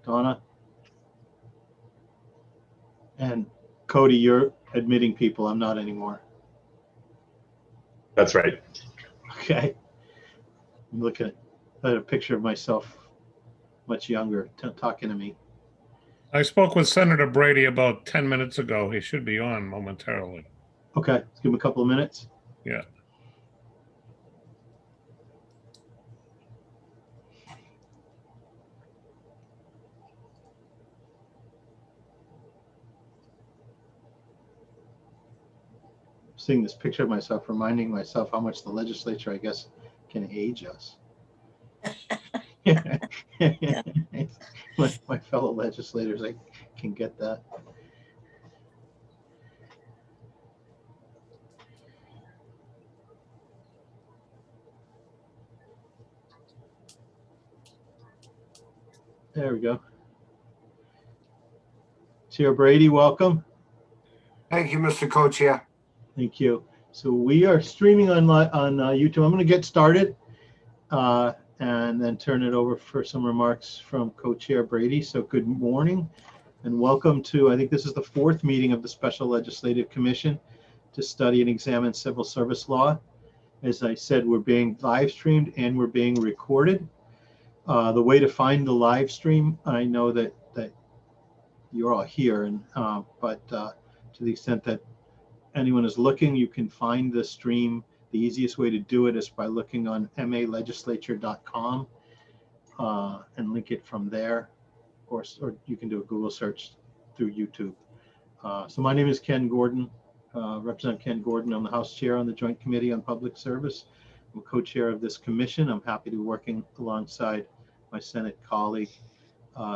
Donna. And Cody, you're admitting people. I'm not anymore. That's right. Okay. I'm looking at a picture of myself much younger talking to me. I spoke with Senator Brady about 10 minutes ago. He should be on momentarily. Okay, let's give him a couple of minutes. Yeah. Seeing this picture of myself, reminding myself how much the legislature, I guess, can age us. my fellow legislators, I can get that. There we go. Chair Brady, welcome. Thank you, Mr. Co-Chair. Thank you. So we are streaming on YouTube. I'm going to get started and then turn it over for some remarks from Co-Chair Brady. So good morning and welcome to, I think this is the 4th meeting of the Special Legislative Commission to study and examine civil service law. As I said, we're being live streamed and we're being recorded. The way to find the live stream, I know that you're all here, and but to the extent that anyone is looking, you can find the stream. The easiest way to do it is by looking on malegislature.com and link it from there, or you can do a Google search through YouTube. So my name is Ken Gordon, Representative Ken Gordon. I'm the House Chair on the Joint Committee on Public Service. I'm co-chair of this commission. I'm happy to be working alongside my Senate colleague,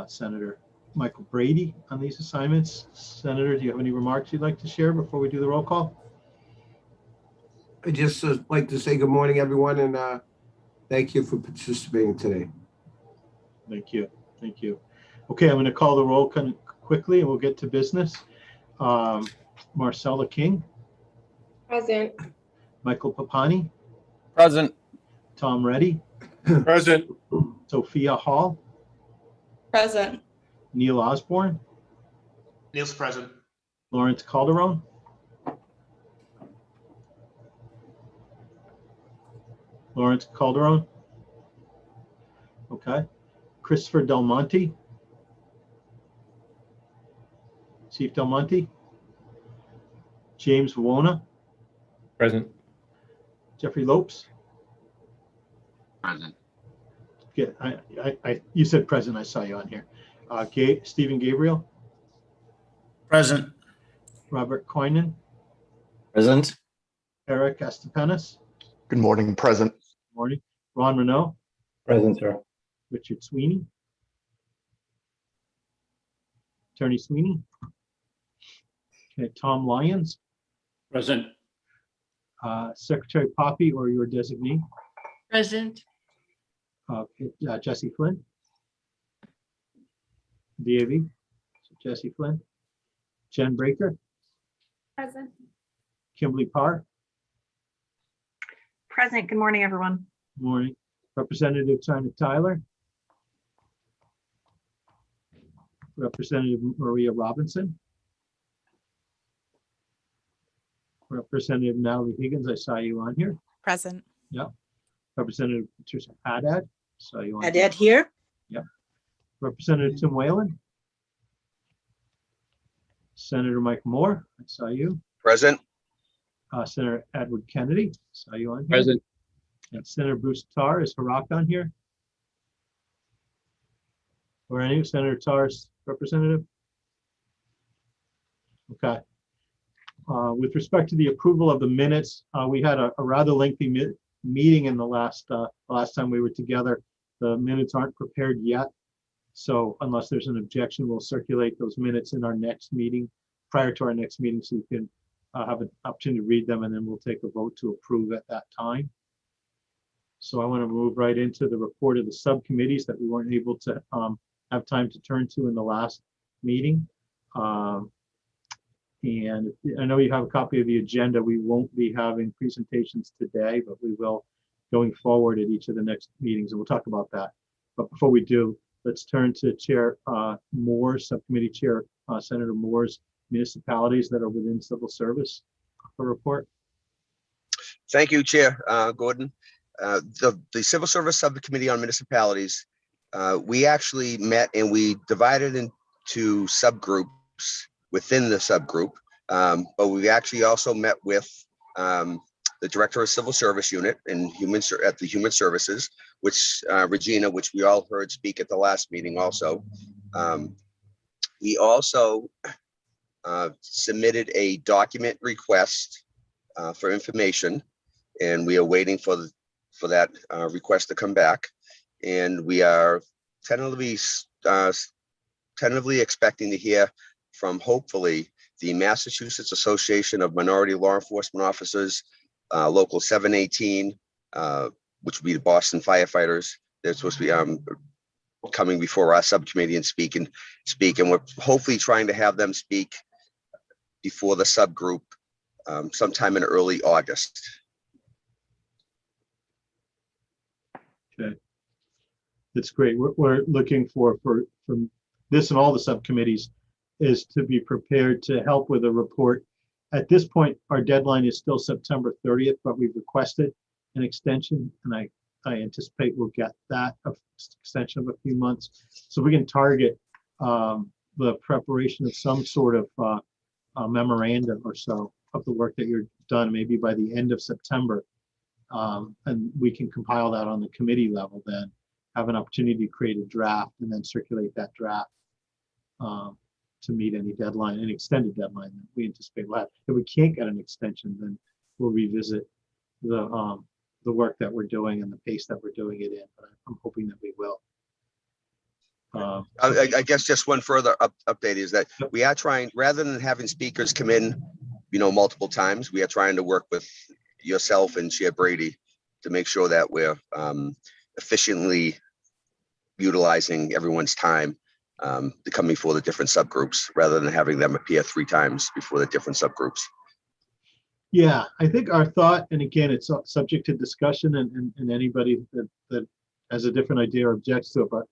Senator Michael Brady, on these assignments. Senator, do you have any remarks you'd like to share before we do the roll call? I just like to say good morning, everyone, and thank you for participating today. Thank you. Thank you. Okay, I'm going to call the roll kind of quickly and we'll get to business. Marcella King. Present. Michael Papani. Present. Tom Reddy. Present. Sophia Hall. Present. Neil Osborne. Neil's present. Lawrence Calderon. Lawrence Calderon. Okay. Christopher Del Monte. Chief Del Monte. James Wona. Present. Jeffrey Lopes. Present. Yeah, you said present. I saw you on here. Stephen Gabriel. Present. Robert Coynan. Present. Eric Astapenas. Good morning, present. Good morning. Ron Renault. Present, sir. Richard Sweeney. Attorney Sweeney. Okay, Tom Lyons. Present. Secretary Poppy or your designee. Present. Jesse Flynn. DAV. Jesse Flynn. Jen Breaker. Present. Kimberly Parr. Present. Good morning, everyone. Good morning. Representative China Tyler. Representative Maria Robinson. Representative Natalie Higgins, I saw you on here. Present. Yeah. Representative Patricia Haddad, saw you on. Haddad here. Yeah. Representative Tim Whalen. Senator Mike Moore, I saw you. Present. Senator Edward Kennedy, saw you on here. Present. And Senator Bruce Tarr, is Harak on here? Or any Senator Tarr's representative? Okay. With respect to the approval of the minutes, we had a rather lengthy meeting in the last time we were together. The minutes aren't prepared yet. So unless there's an objection, we'll circulate those minutes in our next meeting, prior to our next meeting, so you can have an opportunity to read them, and then we'll take a vote to approve at that time. So I want to move right into the report of the subcommittees that we weren't able to have time to turn to in the last meeting. And I know you have a copy of the agenda. We won't be having presentations today, but we will going forward at each of the next meetings, and we'll talk about that. But before we do, let's turn to Chair Moore, Subcommittee Chair Senator Moore's municipalities that are within civil service for report. Thank you, Chair Gordon. The Civil Service Subcommittee on Municipalities, we actually met and we divided into subgroups within the subgroup. But we actually also met with the Director of Civil Service Unit and at the Human Services, which Regina, which we all heard speak at the last meeting also. We also submitted a document request for information, and we are waiting for that request to come back. And we are tentatively expecting to hear from, hopefully, the Massachusetts Association of Minority Law Enforcement Officers, Local 718, which would be the Boston firefighters. They're supposed to be coming before our subcommittee and speak, and we're hopefully trying to have them speak before the subgroup sometime in early August. Okay, that's great. We're looking for from this and all the subcommittees is to be prepared to help with a report. At this point, our deadline is still September 30th, but we've requested an extension, and I anticipate we'll get that extension of a few months, so we can target the preparation of some sort of memorandum or so of the work that you're done, maybe by the end of September. And we can compile that on the committee level, then have an opportunity to create a draft and then circulate that draft to meet any deadline, any extended deadline that we anticipate we'll have. If we can't get an extension, then we'll revisit the work that we're doing and the pace that we're doing it in, but I'm hoping that we will. I guess just one further update is that we are trying, rather than having speakers come in, multiple times, we are trying to work with yourself and Chair Brady to make sure that we're efficiently utilizing everyone's time to come before the different subgroups, rather than having them appear 3 times before the different subgroups. Yeah, I think our thought, and again, it's subject to discussion, and anybody that has a different idea or objects to it, but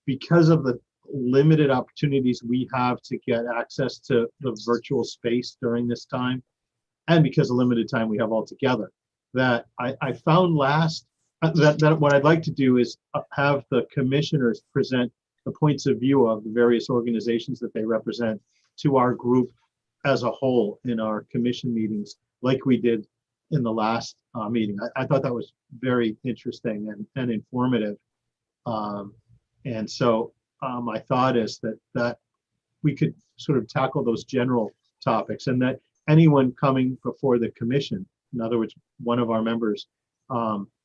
because of the limited opportunities we have to get access to the virtual space during this time, and because of limited time we have altogether, that I found that what I'd like to do is have the commissioners present the points of view of the various organizations that they represent to our group as a whole in our commission meetings, like we did in the last meeting. I thought that was very interesting and informative. And so my thought is that we could sort of tackle those general topics, and that anyone coming before the commission, in other words, one of our members,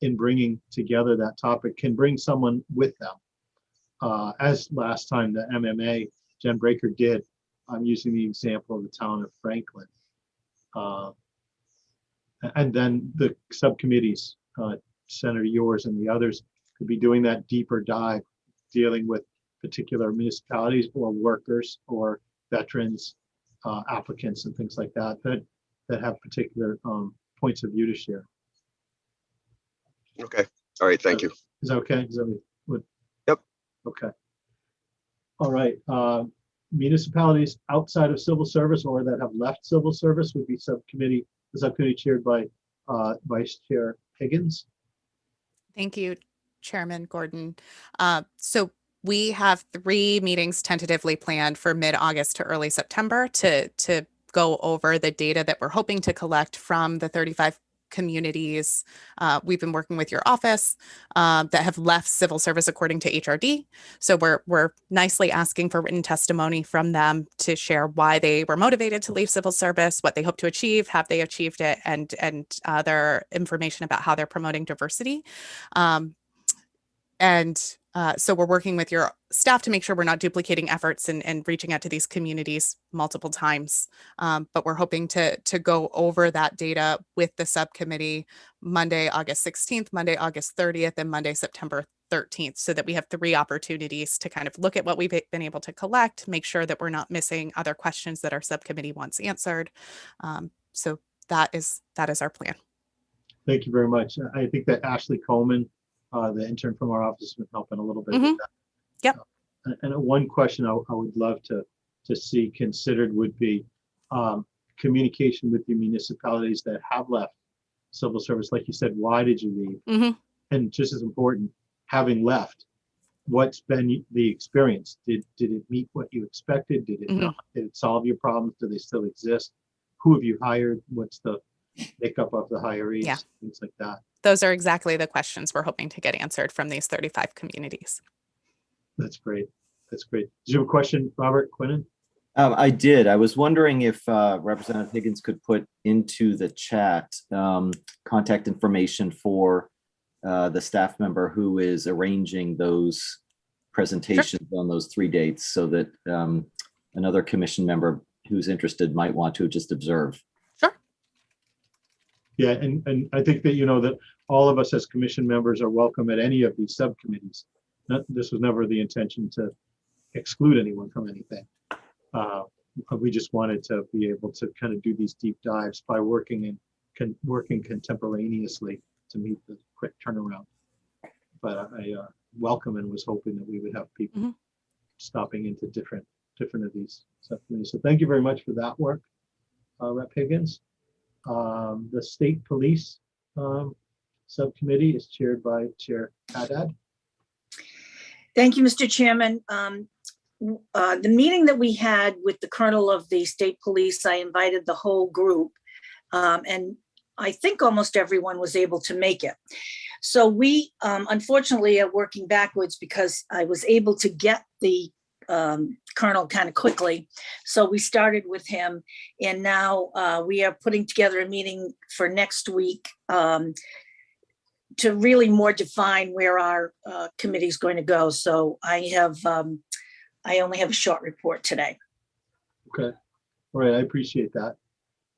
in bringing together that topic, can bring someone with them. As last time the MMA, Jen Breaker did, I'm using the example of the town of Franklin. And then the subcommittees, Senator yours and the others, could be doing that deeper dive, dealing with particular municipalities or workers or veterans, applicants and things like that have particular points of view to share. Okay. All right. Thank you. Is that okay? Is that what? Yep. Okay. All right. Municipalities outside of civil service or that have left civil service would be the subcommittee chaired by Vice Chair Higgins. Thank you, Chairman Gordon. So we have 3 meetings tentatively planned for mid-August to early September to go over the data that we're hoping to collect from the 35 communities. We've been working with your office that have left civil service according to HRD. So we're nicely asking for written testimony from them to share why they were motivated to leave civil service, what they hope to achieve, have they achieved it, and their information about how they're promoting diversity. So we're working with your staff to make sure we're not duplicating efforts and reaching out to these communities multiple times. But we're hoping to go over that data with the subcommittee Monday, August 16th, Monday, August 30th, and Monday, September 13th, so that we have 3 opportunities to kind of look at what we've been able to collect, make sure that we're not missing other questions that our subcommittee wants answered. So that is our plan. Thank you very much. I think that Ashley Coleman, the intern from our office, has been helping a little bit with that. Yep. And one question I would love to see considered would be communication with the municipalities that have left civil service. Like you said, why did you leave? Mhm. And just as important, having left, what's been the experience? Did it meet what you expected? Did it Mhm. not? Did it solve your problems? Do they still exist? Who have you hired? What's the makeup of the hirees? Yeah. Things like that. Those are exactly the questions we're hoping to get answered from these 35 communities. That's great. That's great. Did you have a question, Robert Quinnen? I did. I was wondering if Representative Higgins could put into the chat contact information for the staff member who is arranging those presentations on those 3 dates, so that another commission member who's interested might want to just observe. Sure. Yeah, and I think that, that all of us as commission members are welcome at any of these subcommittees. This was never the intention to exclude anyone from anything. We just wanted to be able to kind of do these deep dives by working contemporaneously to meet the quick turnaround. But I welcome and was hoping that we would have people stopping into different of these subcommittees. So thank you very much for that work, Rep. Higgins. The State Police Subcommittee is chaired by Chair Haddad. Thank you, Mr. Chairman. The meeting that we had with the Colonel of the State Police, I invited the whole group, and I think almost everyone was able to make it. So we unfortunately are working backwards because I was able to get the Colonel kind of quickly. So we started with him, and now we are putting together a meeting for next week to really more define where our committee is going to go. So I only have a short report today. Okay. All right. I appreciate that.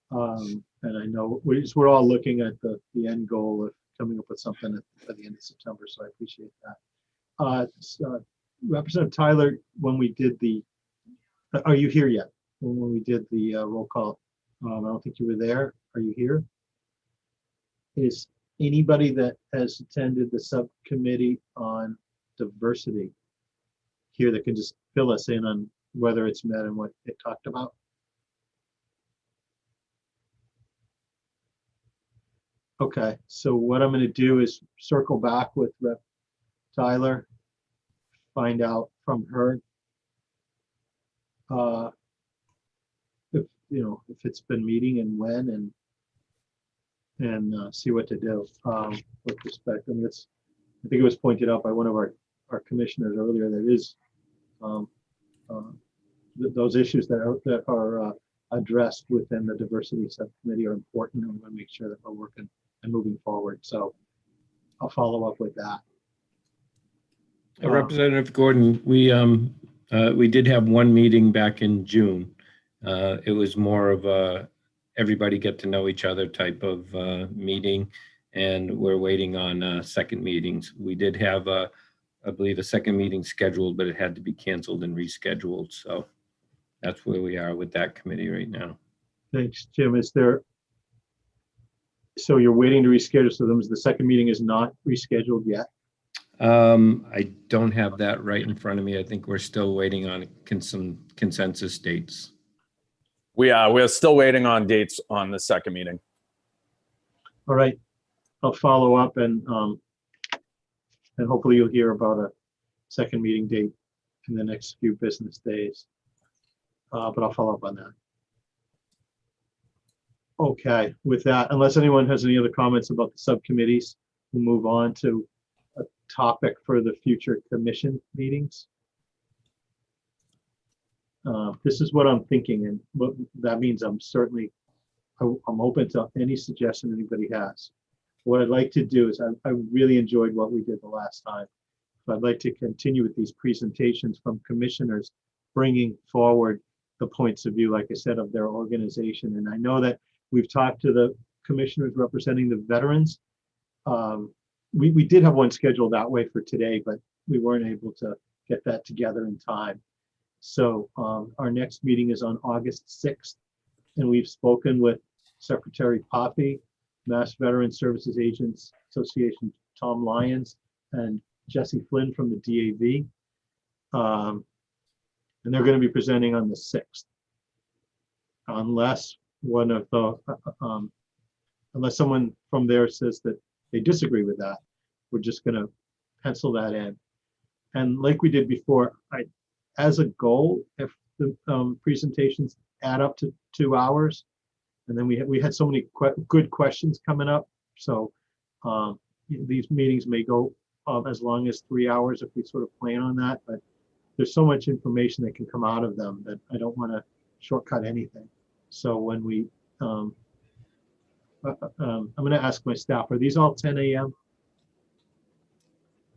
And I know we're all looking at the end goal of coming up with something at the end of September. So I appreciate that. Representative Tyler, when we did are you here yet? When we did the roll call, I don't think you were there. Are you here? Is anybody that has attended the subcommittee on diversity here that can just fill us in on whether it's met and what it talked about? Okay, so what I'm going to do is circle back with Rep. Tyler, find out from her if it's been meeting and when, and see what to do with respect. I think it was pointed out by one of our commissioners earlier that is those issues that are addressed within the diversity subcommittee are important, and we want to make sure that we're working and moving forward. So I'll follow up with that. Representative Gordon, we did have one meeting back in June. It was more of a everybody get to know each other type of meeting, and we're waiting on second meetings. We did have I believe a second meeting scheduled, but it had to be canceled and rescheduled. So that's where we are with that committee right now. Thanks, Jim. So you're waiting to reschedule, so the second meeting is not rescheduled yet? I don't have that right in front of me. I think we're still waiting on some consensus dates. We're still waiting on dates on the second meeting. All right, I'll follow up and hopefully you'll hear about a second meeting date in the next few business days. But I'll follow up on that. Okay, with that, unless anyone has any other comments about the subcommittees, we'll move on to a topic for the future commission meetings. This is what I'm thinking, and what that means I'm open to any suggestion anybody has. What I'd like to do is I really enjoyed what we did the last time. So I'd like to continue with these presentations from commissioners, bringing forward the points of view, like I said, of their organization. And I know that we've talked to the commissioners representing the veterans. We did have one scheduled that way for today, but we weren't able to get that together in time. So our next meeting is on August 6th, and we've spoken with Secretary Poppy, Mass Veteran Services Agents Association, Tom Lyons, and Jesse Flynn from the DAV. And they're going to be presenting on the 6th. Unless one of the, unless someone from there says that they disagree with that, we're just going to pencil that in. And like we did before, as a goal, if the presentations add up to 2 hours, and then we had so many good questions coming up, so these meetings may go as long as 3 hours if we sort of plan on that, but there's so much information that can come out of them that I don't want to shortcut anything. So when we, I'm going to ask my staff, are these all 10 a.m.?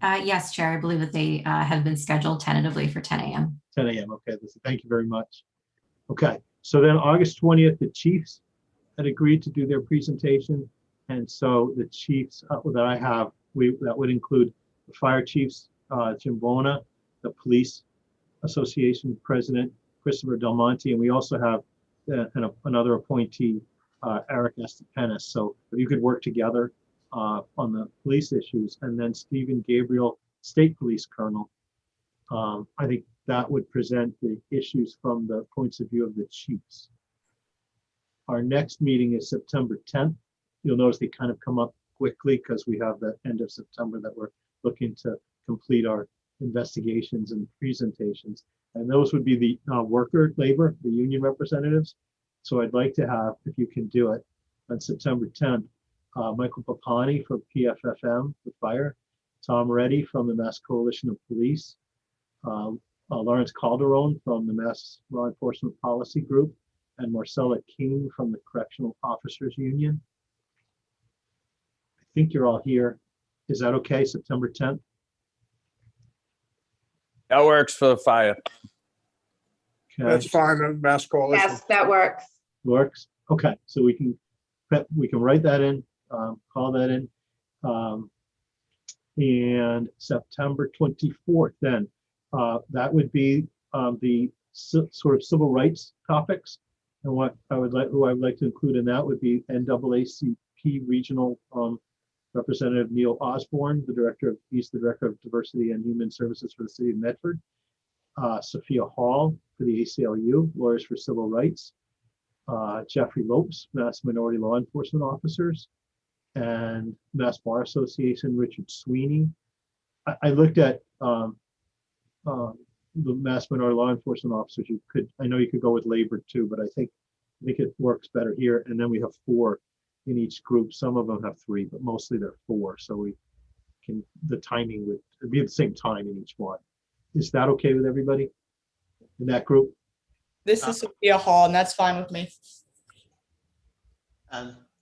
Yes, Chair, I believe that they have been scheduled tentatively for 10 a.m. 10 a.m. Okay, thank you very much. Okay, so then August 20th, the chiefs had agreed to do their presentation. And so the chiefs that I have, that would include the fire chiefs, Jim Bona, the police association president, Christopher Del Monte, and we also have another appointee, Eric Estepanis. So you could work together on the police issues. And then Stephen Gabriel, state police colonel. I think that would present the issues from the points of view of the chiefs. Our next meeting is September 10th. You'll notice they kind of come up quickly because we have the end of September that we're looking to complete our investigations and presentations. And those would be the labor, the union representatives. So I'd like to have, if you can do it, on September 10th, Michael Papani from PFFM, the fire, Tom Reddy from the Mass Coalition of Police, Lawrence Calderon from the Mass Law Enforcement Policy Group, and Marcella King from the Correctional Officers Union. I think you're all here. Is that okay, September 10th? That works for the fire. Okay. That's fine, Mass Coalition. Yes, that works. Works. Okay, so we can write that in, call that in. And September 24th, then that would be the sort of civil rights topics. And who I would like to include in that would be NAACP regional representative Neil Osborne, he's the director of diversity and human services for the city of Medford. Sophia Hall for the ACLU, Lawyers for Civil Rights. Jeffrey Lopes, Mass Minority Law Enforcement Officers, and Mass Bar Association, Richard Sweeney. I looked at the Mass Minority Law Enforcement Officers. I know you could go with labor too, but I think it works better here. And then we have 4 in each group. Some of them have 3, but mostly they're 4. So the timing would be at the same time in each one. Is that okay with everybody in that group? This is Sophia Hall, and that's fine with me.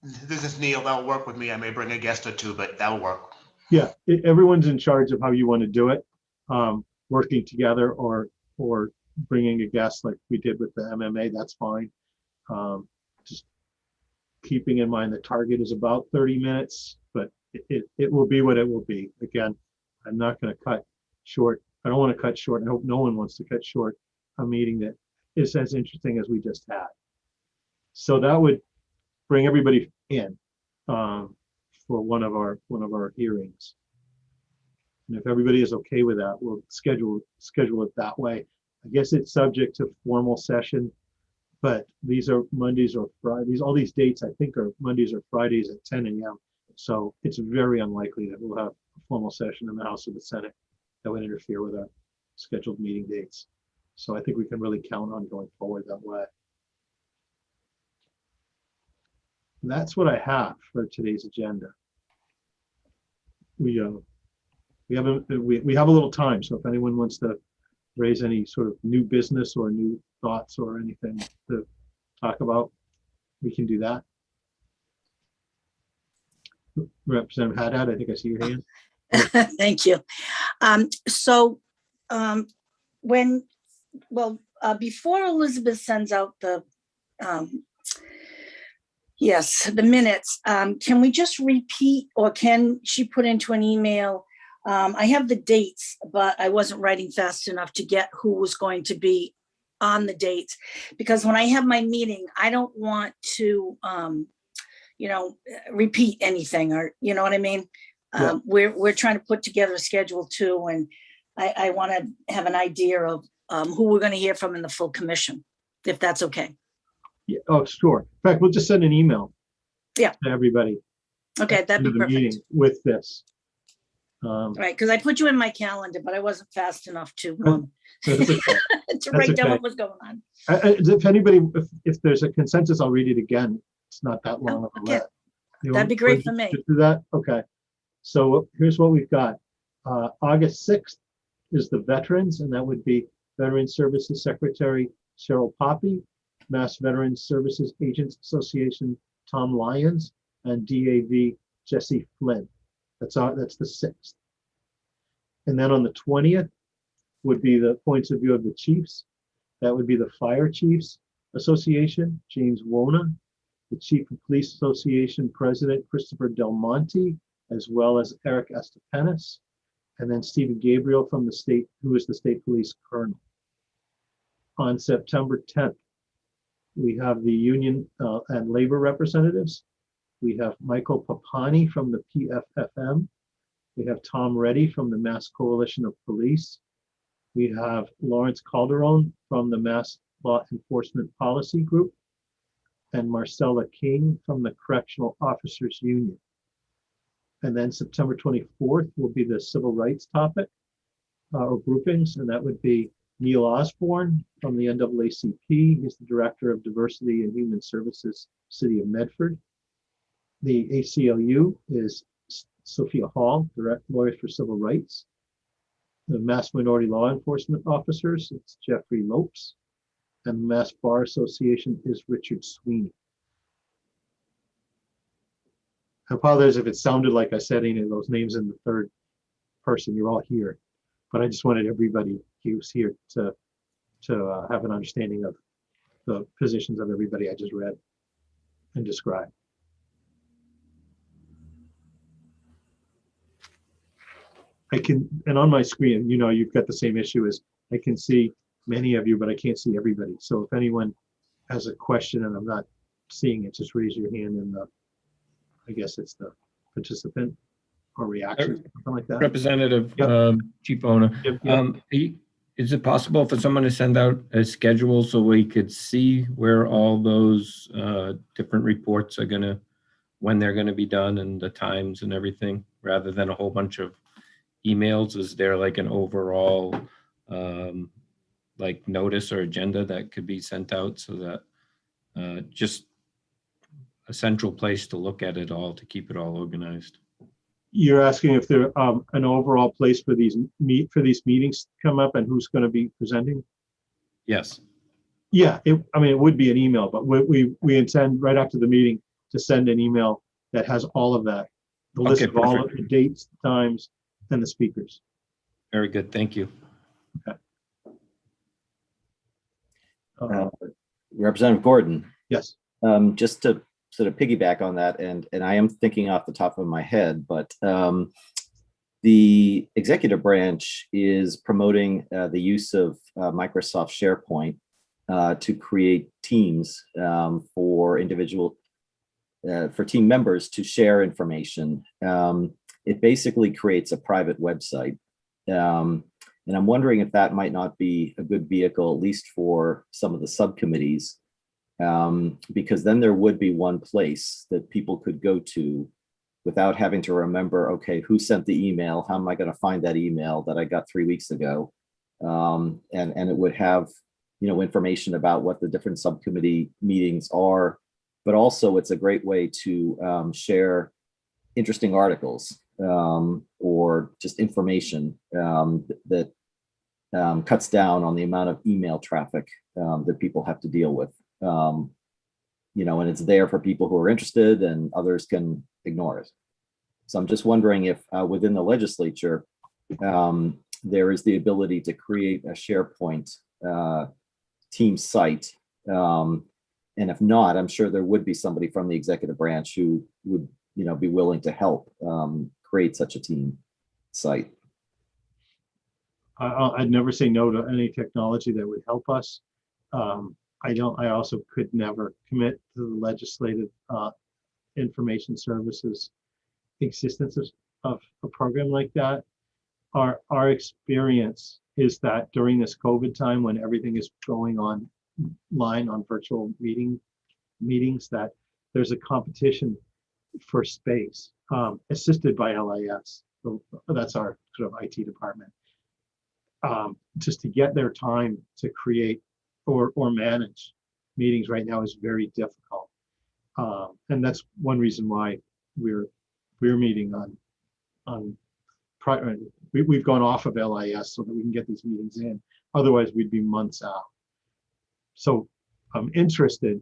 This is Neil. That'll work with me. I may bring a guest or 2, but that'll work. Yeah, everyone's in charge of how you want to do it. Working together or bringing a guest like we did with the MMA, that's fine. Just keeping in mind the target is about 30 minutes, but it will be what it will be. Again, I'm not going to cut short. I don't want to cut short. I hope no one wants to cut short a meeting that is as interesting as we just had. So that would bring everybody in for one of our hearings. And if everybody is okay with that, we'll schedule it that way. I guess it's subject to formal session, but these are Mondays or Fridays. All these dates I think are Mondays or Fridays at 10 a.m. So it's very unlikely that we'll have a formal session in the House or the Senate that would interfere with our scheduled meeting dates. So I think we can really count on going forward that way. And that's what I have for today's agenda. We have a little time, so if anyone wants to raise any sort of new business or new thoughts or anything to talk about, we can do that. Representative Haddad, I think I see your hand. Thank you. Before Elizabeth sends out the minutes, can we just repeat, or can she put into an email? I have the dates, but I wasn't writing fast enough to get who was going to be on the dates, because when I have my meeting, I don't want to, repeat anything, or you know what I mean. Yeah. We're trying to put together a schedule too, and I want to have an idea of who we're going to hear from in the full commission, if that's okay. Yeah, oh, sure. In fact, we'll just send an email. Yeah. To everybody. Okay, that'd into be the meeting perfect. with this. Right, because I put you in my calendar, but I wasn't fast enough to That's okay. to write down okay. what was going on. If anybody, if there's a consensus, I'll read it again. It's not that long of a okay. letter. You That'd want- be great want for me. to do that? Okay. So here's what we've got. August 6th is the veterans, and that would be Veteran Services Secretary Cheryl Poppy, Mass Veteran Services Agents Association Tom Lyons, and DAV Jesse Flynn. That's the 6th. And then on the 20th would be the points of view of the chiefs. That would be the Fire Chiefs Association, James Wona, the Chief of Police Association President Christopher Del Monte, as well as Eric Estepanis, and then Stephen Gabriel from the state, who is the state police colonel. On September 10th, we have the union and labor representatives. We have Michael Papani from the PFFM. We have Tom Reddy from the Mass Coalition of Police. We have Lawrence Calderon from the Mass Law Enforcement Policy Group, and Marcella King from the Correctional Officers Union. And then September 24th will be the civil rights topic or groupings, and that would be Neil Osborne from the NAACP. He's the Director of Diversity and Human Services, City of Medford. The ACLU is Sophia Hall, Direct Lawyers for Civil Rights. The Mass Minority Law Enforcement Officers, it's Jeffrey Lopes. And the Mass Bar Association is Richard Sweeney. I apologize if it sounded like I said any of those names in the third person. You're all here, but I just wanted everybody who's here to have an understanding of the positions of everybody I just read and described. I can, and on my screen, you know, you've got the same issue as I can see many of you, but I can't see everybody. So if anyone has a question and I'm not seeing it, just raise your hand and I guess it's the participant or reaction, something like that. Representative Yep. Chief Owner, Yep. is it possible for someone to send out a schedule so we could see where all those different reports are gonna, when they're gonna be done and the times and everything, rather than a whole bunch of emails? Is there like an overall like notice or agenda that could be sent out so that just a central place to look at it all, to keep it all organized? You're asking if there an overall place for these meetings to come up and who's going to be presenting? Yes. Yeah, I mean, it would be an email, but we intend right after the meeting to send an email that has all of that. The list Okay, of all of perfect. the dates, times, and the speakers. Very good. Thank you. Representative Gordon, Yes. just to sort of piggyback on that, and I am thinking off the top of my head, but the executive branch is promoting the use of Microsoft SharePoint to create teams for for team members to share information. It basically creates a private website. And I'm wondering if that might not be a good vehicle, at least for some of the subcommittees, because then there would be one place that people could go to without having to remember, okay, who sent the email? How am I going to find that email that I got 3 weeks ago? And it would have, you know, information about what the different subcommittee meetings are, but also it's a great way to share interesting articles or just information that cuts down on the amount of email traffic that people have to deal with. You know, and it's there for people who are interested and others can ignore it. So I'm just wondering if within the legislature, there is the ability to create a SharePoint team site. And if not, I'm sure there would be somebody from the executive branch who would, you know, be willing to help create such a team site. I'd never say no to any technology that would help us. I also could never commit to the legislative information services existence of a program like that. our experience is that during this COVID time, when everything is going online on virtual meetings, that there's a competition for space, assisted by LIS. So that's our sort of IT department. Just to get their time to create or manage meetings right now is very difficult. And that's one reason why we're meeting we've gone off of LIS so that we can get these meetings in. Otherwise, we'd be months out. So I'm interested,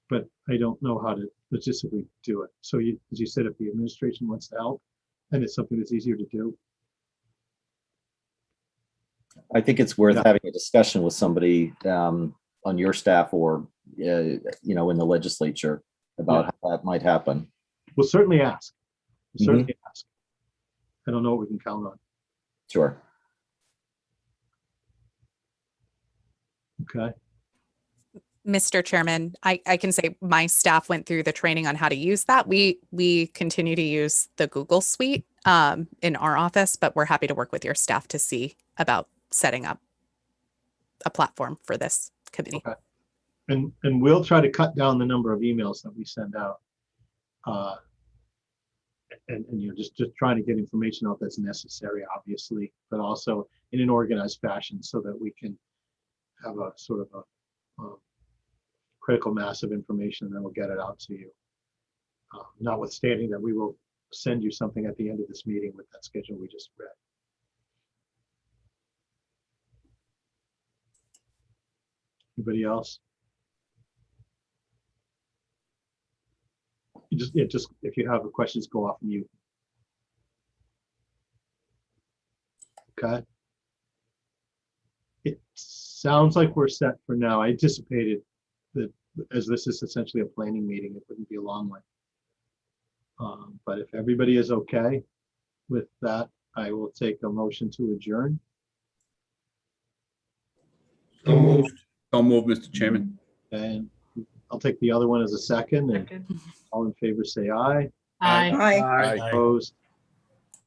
but I don't know how to logistically do it. So as you said, if the administration wants to help, and it's something that's easier to do. I think it's worth Yeah. having a discussion with somebody on your staff or, in the legislature about how that might happen. We'll certainly ask. We'll certainly ask. I don't know what we can count on. Sure. Okay. Mr. Chairman, I can say my staff went through the training on how to use that. We continue to use the Google Suite in our office, but we're happy to work with your staff to see about setting up a platform for this committee. Okay. And we'll try to cut down the number of emails that we send out. And just trying to get information out that's necessary, obviously, but also in an organized fashion so that we can have a sort of a critical mass of information, and then we'll get it out to you. Notwithstanding that we will send you something at the end of this meeting with that schedule we just read. Anybody else? Just if you have questions, go off mute. Okay. It sounds like we're set for now. I anticipated that as this is essentially a planning meeting, it wouldn't be a long one. But if everybody is okay with that, I will take a motion to adjourn. So moved. So moved, Mr. Chairman. And I'll take the other one as a second, and all in favor say aye. Aye. Opposed?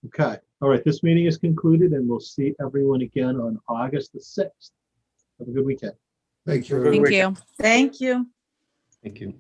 Okay, all right, this meeting is concluded, and we'll see everyone again on August the 6th. Have a good weekend. Thank you. Thank you. Thank you. Thank you.